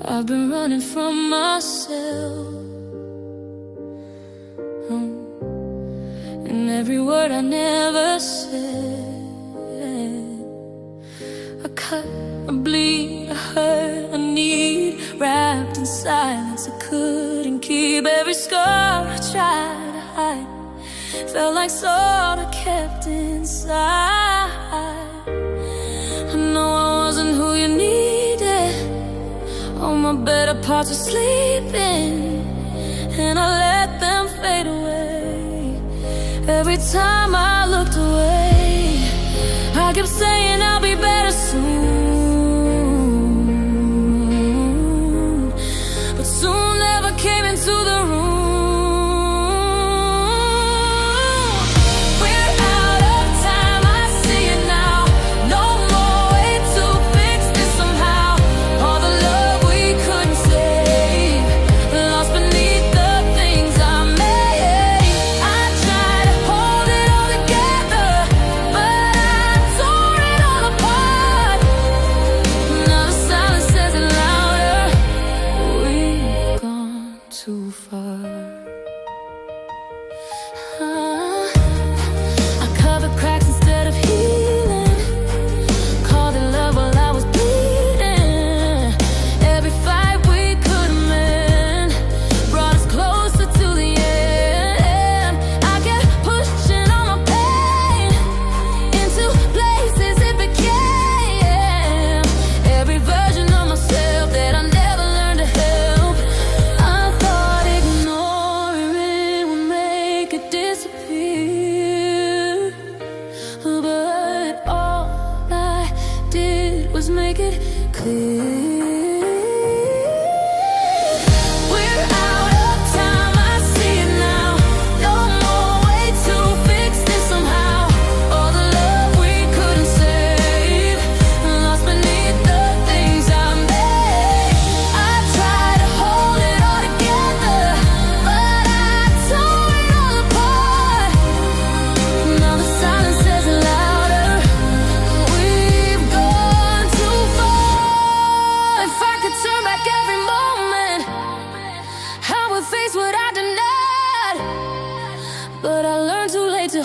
I've been running from myself, and every word I never said. I cut, I bleed, I hurt, I need, wrapped in silence I couldn't keep. Every scar I tried to hide felt like salt I kept inside. I know I wasn't who you needed. All my better parts were sleeping, and I let them fade away. Every time I looked away, I kept saying I'll be better soon, but soon never came into the room.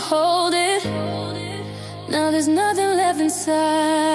Hold it. Now there's nothing left inside.